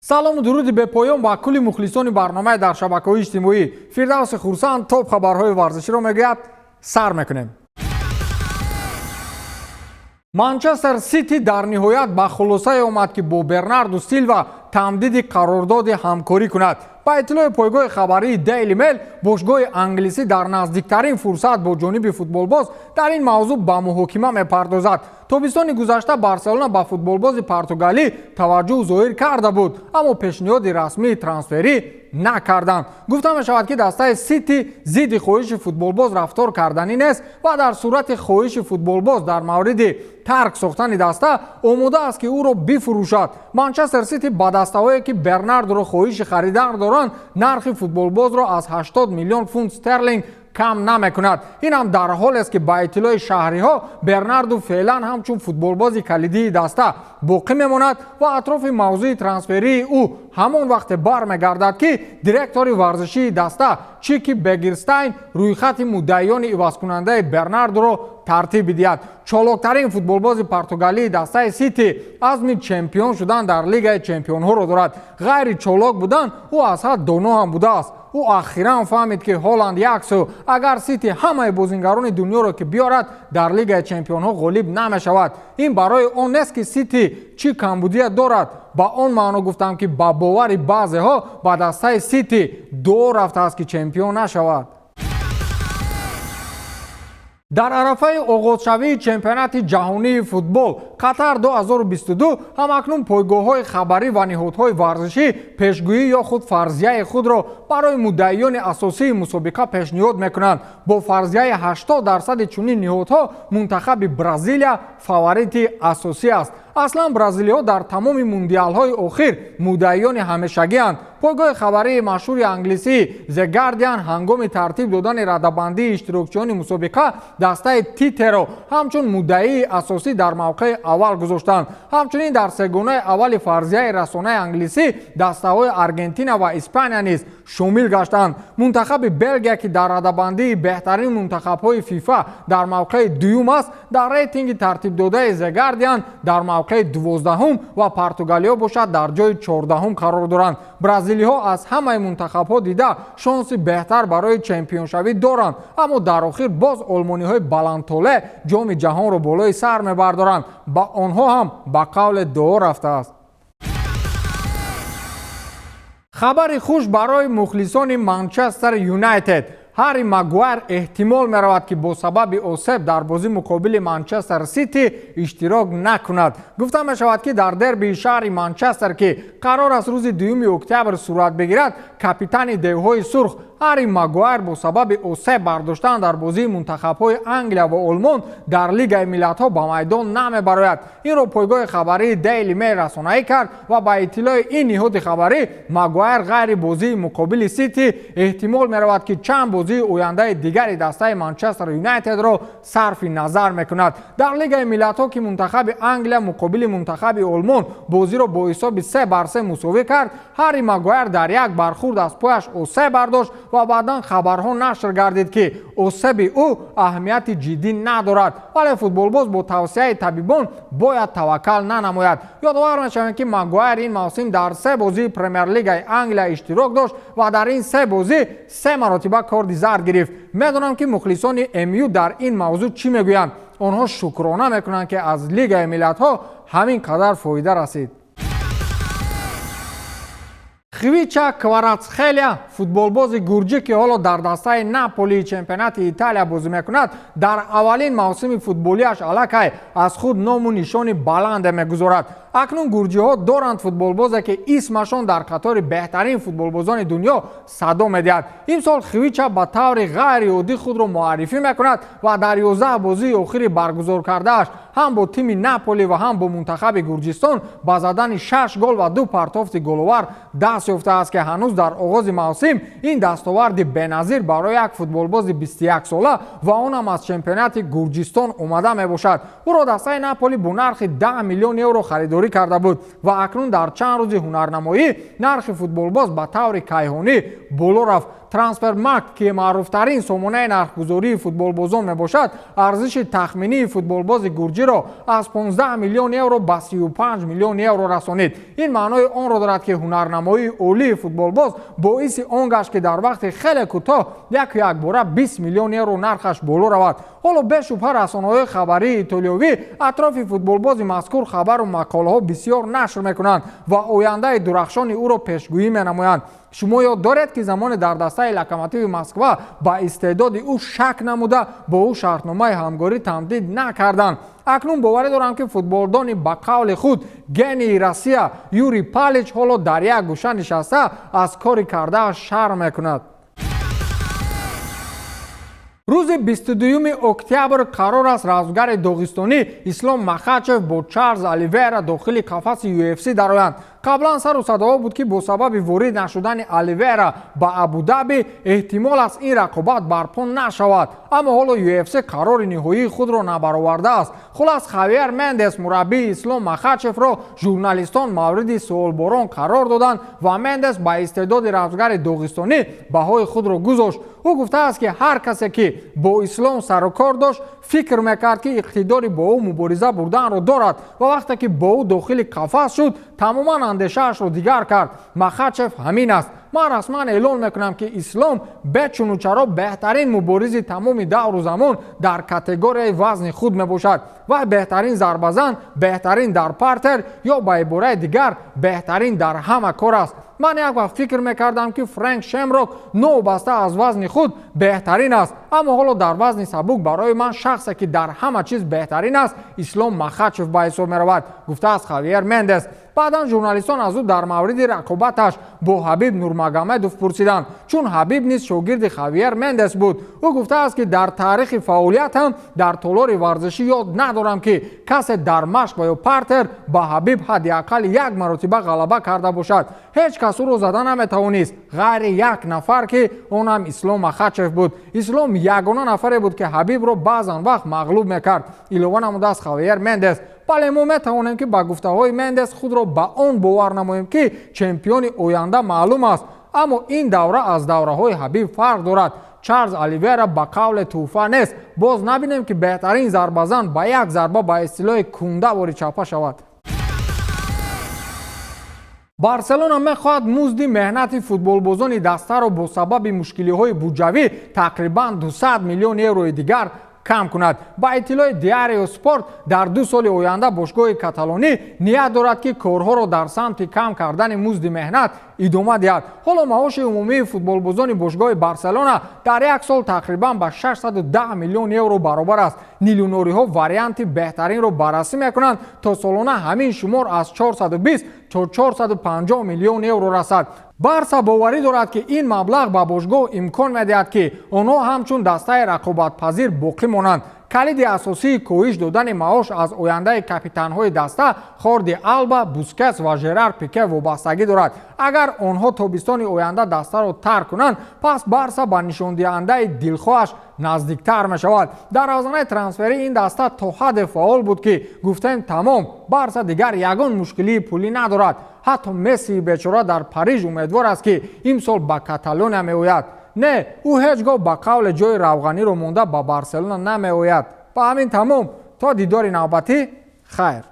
салому дуруди бепоён ба кулли мухлисони барномаи дар шабакаҳои иҷтимоӣ. Фирдавси хурсанд топ хабарҳои варзиширо мегӯяд. Сар мекунем. Манчестер Сити дар ниҳоят ба хулосае омад ки бо Бернарду Силва тамдиди қарордоди ҳамкорӣ кунад. ба иттилои пойгоҳи хабарии Daily Mail, бошгоҳи англисӣ дар наздиктарин фурсат бо ҷониби футболбоз дар ин мавзӯъ ба муҳокима мепардозад. тобистони гузашта Барселона ба футболбози португалӣ таваҷҷӯҳ зоҳир карда буд, аммо пешниҳоди расмии трансферӣ накарданд. гуфта мешавад ки дастаи Сити зидди хоҳиши футболбоз рафтор карданӣ нест ва дар сурати хоҳиши футболбоз дар мавриди тарк сохтани даста омода аст ки ӯро бифурӯшад. Манчестер Сити ба дастаҳое ки Бернардро хоҳиши харидар доранд, нархи футболбозро аз 80 миллион фунт стерлинг кам намекунад. ин ҳам дар ҳолест ки ба иттилои шаҳриҳо Бернарду феълан ҳамчун футболбози калидии даста боқӣ мемонад ва атрофи мавзӯи трансферии ӯ ҳамон вақте бармегардад ки директори варзишии даста Чики Бегирстайн рӯйхати муддаиёни ивазкунандаи Бернардро тартиб бидиҳад. чолоктарин футболбози португалии дастаи Сити азми чемпион шудан дар лигаи чемпионҳоро дорад. ғайри чолок будан ӯ аз ҳад доно ҳам будааст. ӯ ахиран фаҳмид ки Ҳоланд яксу агар Сити ҳамаи бозингарони дунёро ки биёрад дар лигаи чемпионҳо ғолиб намешавад. ин барои он нест ки Сити чӣ камбудия дорад. ба он маъно гуфтам ки ба бовари баъзеҳо ба дастаи Сити дуо рафтааст ки чемпион нашавад. дар арафаи оғозшавии чемпионати ҷаҳонии футбол Қатар 2022 ҳамакнун пойгоҳҳои хабарӣ ва ниҳодҳои варзишӣ пешгӯӣ ё худ фарзияи худро барои муддаиёни асосии мусобиқа пешниҳод мекунанд. бо фарзияи 80% чунин ниҳодҳо мунтахаби Бразилия фаворити асосӣ аст. аслан бразилиҳо дар тамоми мундиалҳои охир муддаиёни ҳамешагианд. пойгоҳи хабарии машҳури англисии The Guardian ҳангоми тартиб додани радабандии иштирокчиёни мусобиқа дастаи Титеро ҳамчун муддаии асосӣ дар мавқеи аввал гузоштанд. ҳамчунин дар сегонаи аввали фарзияи расонаи англисӣ дастаҳои Аргентина ва Испания низ шомил гаштанд. мунтахаби Белгия ки дар радабандии беҳтарин мунтахабҳои FIFA дар мавқеи дуюм аст, дар рейтинги тартибдодаи The Guardian дар мавқеи 12 ва Португалиё бошад дар ҷои 14 қарор доранд. бразилиҳо аз ҳамаи мунтахабҳо дида шонси беҳтар барои чемпионшавӣ доранд, аммо дар охир боз олмониҳои баландтоле ҷоми ҷаҳонро болои сар мебардоранд. ба онҳо ҳам ба қавле дуо рафтааст. хабари хуш барои мухлисони Манчестер Юнайтед. Ҳарри Магуайр эҳтимол меравад ки бо сабаби осеб дар бозии муқобили Манчестер Сити иштирок накунад. гуфта мешавад ки дар дербии шаҳри Манчестер ки қарор аст рӯзи 2 октябр сурат бигирад, капитани Девҳои Сурх Ҳарри Магуайр бо сабаби осеб бардоштан дар бозии мунтахабҳои Англия ва Олмон дар Лигаи Миллатҳо ба майдон намебарояд. инро пойгоҳи хабарии Daily Mail расонаӣ кард ва ба иттилои ин ниҳоди хабарӣ Магуайр ғайри бозии муқобили Сити эҳтимол меравад ки чанд бозии ояндаи дигари дастаи Манчестер Юнайтедро сарфи назар мекунад. дар Лигаи Миллатҳо ки мунтахаби Англия муқобили мунтахаби Олмон бозиро бо ҳисоби 3-3 мусовӣ кард, Ҳарри Магуайр дар як бархурд аз пояш осеб бардошт ва баъдан хабарҳо нашр гардид ки осеби ӯ аҳамияти ҷиддӣ надорад, вале футболбоз бо тавсияи табибон бояд таваккал нанамояд. ёдовар мешавем ки Магуайр ин мавсим дар 3 бозии Премер-лигаи Англия иштирок дошт ва дар ин 3 бозӣ 3 маротиба корди зард гирифт. медонам ки мухлисони МЮ дар ин мавзӯъ чӣ мегӯянд. онҳо шукрона мекунанд ки аз Лигаи Миллатҳо ҳамин қадар фоида расид. Хвича Кварацхелия, футболбози гурҷӣ ки ҳоло дар дастаи Наполии чемпионати Италия бозӣ мекунад, дар аввалин мавсими футболиаш аллакай аз худ ному нишони баланде мегузорад. акнун гурҷиҳо доранд футболбозе ки исмашон дар қатори беҳтарин футболбозони дунё садо медиҳад. имсол Хвича ба таври ғайриоддӣ худро муаррифӣ мекунад ва дар 11 бозии охири баргузор кардааш ҳам бо тими Наполи ва ҳам бо мунтахаби Гурҷистон ба задани 6 гол ва 2 партофти головар даст ёфтааст ки ҳанӯз дар оғози мавсим ин дастоварди беназир барои як футболбози 21 сола ва онам аз чемпионати Гурҷистон омада мебошад. ӯро дастаи Наполи бо нархи 10 миллион евро харидорӣ карда буд ва акнун дар чанд рӯзи ҳунарнамоӣ нархи футболбоз ба таври кайҳонӣ боло рафт. трансфермаркт ки маъруфтарин сомонаи нархгузории футболбозон мебошад арзиши тахминии футболбози гурҷиро аз 15 миллион евро ба 35 миллион евро расонид. ин маънои онро дорад ки ҳунарнамоии олии футболбоз боиси он гашт ки дар вақти хеле кӯтоҳ якбора 20 миллион евро нархаш боло равад. ҳоло бешубҳа расонаҳои хабарии итолиёвӣ атрофи футболбози мазкур хабару мақолаҳо бисёр нашр мекунанд ва ояндаи дурахшони ӯро пешгӯӣ менамоянд. шумо ёд доред ки замоне дар дастаи локомотиви москва ба истеъдоди ӯ шак намуда бо ӯ шартномаи ҳамгорӣ тамдид накарданд. акнун боварӣ дорам ки футболдони ба қавли худ гении россия юрий палич ҳоло дар як гӯша нишаста аз кори кардааш шарм мекунад. рӯзи 22 октябр қарор аст равзгари доғистонӣ ислом махачев бо чарлз оливера дохили қафаси UFC дароянд. қаблан сару садоҳо буд ки бо сабаби ворид нашудани оливера ба абу-даби эҳтимол аст ин рақобат барпо нашавад, аммо ҳоло UFC қарори ниҳоии худро набаровардааст. хулас хавиер мендес мураббии ислом махачевро журналистон мавриди суолборон қарор доданд ва мендес ба истеъдоди равзгари доғистонӣ баҳои худро гузошт. ӯ гуфтааст ки ҳар касе ки бо ислом сару кор дошт фикр мекард ки иқтидори бо ӯ мубориза бурданро дорад ва вақте ки бо ӯ дохили қафас шуд тамоман андешаашро дигар кард. махачев ҳамин аст. ман расман эълон мекунам ки ислом бечунучаро беҳтарин муборизи тамоми давру замон дар категорияи вазни худ мебошад. вай беҳтарин зарбазан, беҳтарин дар партер ё ба ибораи дигар беҳтарин дар ҳама кор аст. ман як вақт фикр мекардам ки фрэнк шемрок новобаста аз вазни худ беҳтарин аст, аммо ҳоло дар вазни сабук барои ман шахсе ки дар ҳама чиз беҳтарин аст ислом махачев ба ҳисоб меравад, гуфтааст хавиер мендес. баъдан журналистон аз ӯ дар мавриди рақобаташ бо ҳабиб нурмагомедов пурсиданд, чун ҳабиб низ шогирди хавиер мендес буд. ӯ гуфтааст ки дар таърихи фаъолиятам дар толори варзишӣ ёд надорам ки касе дар машқ ва ё партер ба ҳабиб ҳадди аққал як маротиба ғалаба карда бошад. ҳеҷ кас ӯро зада наметавонист ғайри як нафар ки он ҳам ислом махачев буд. ислом ягона нафаре буд ки ҳабибро баъзан вақт мағлуб мекард, илова намудааст хавиер мендес. бале мо метавонем ки ба гуфтаҳои мендес худро ба он бовар намоем ки чемпиони оянда маълум аст, аммо ин давра аз давраҳои ҳабиб фарқ дорад. чарлз оливера ба қавле туҳфа нест. боз набинем ки беҳтарин зарбазан ба як зарба ба истилои кунда вори чапа шавад. барселона мехоҳад музди меҳнати футболбозони дастаро бо сабаби мушкилиҳои буҷавӣ тақрибан 200 миллион еврои дигар кам кунад. ба иттилои диарио спорт дар 2 соли оянда бошгоҳи каталонӣ ният дорад ки корҳоро дар самти кам кардани музди меҳнат идома диҳад. ҳоло маоши умумии футболбозони бошгоҳи барселона дар як сол тақрибан ба 610 миллион евро баробар аст. нилӯнориҳо варианти беҳтаринро баррасӣ мекунанд то солона ҳамин шумор аз 420 то 450 миллион евро расад. барса боварӣ дорад ки ин маблағ ба бошгоҳ имкон медиҳад ки онҳо ҳамчун дастаи рақобатпазир боқӣ монанд. калиди асосии коҳиш додани маош аз ояндаи капитанҳои даста хорди алба, бускетс ва жерар пике вобастагӣ дорад. агар онҳо тобистони оянда дастаро тарк кунанд, пас барса ба нишондиҳандаи дилхоҳаш наздиктар мешавад. дар равзанаи трансферӣ ин даста то ҳадде фаъол буд ки гуфтем тамом, барса дигар ягон мушкилии пулӣ надорад. ҳатто мессии бечора дар париж умедвор аст ки имсол ба каталония меояд. не, ӯ ҳеҷ гоҳ ба қавле ҷои равғаниро монда ба барселона намеояд. ба ҳамин тамом, то дидори навбатӣ, хайр.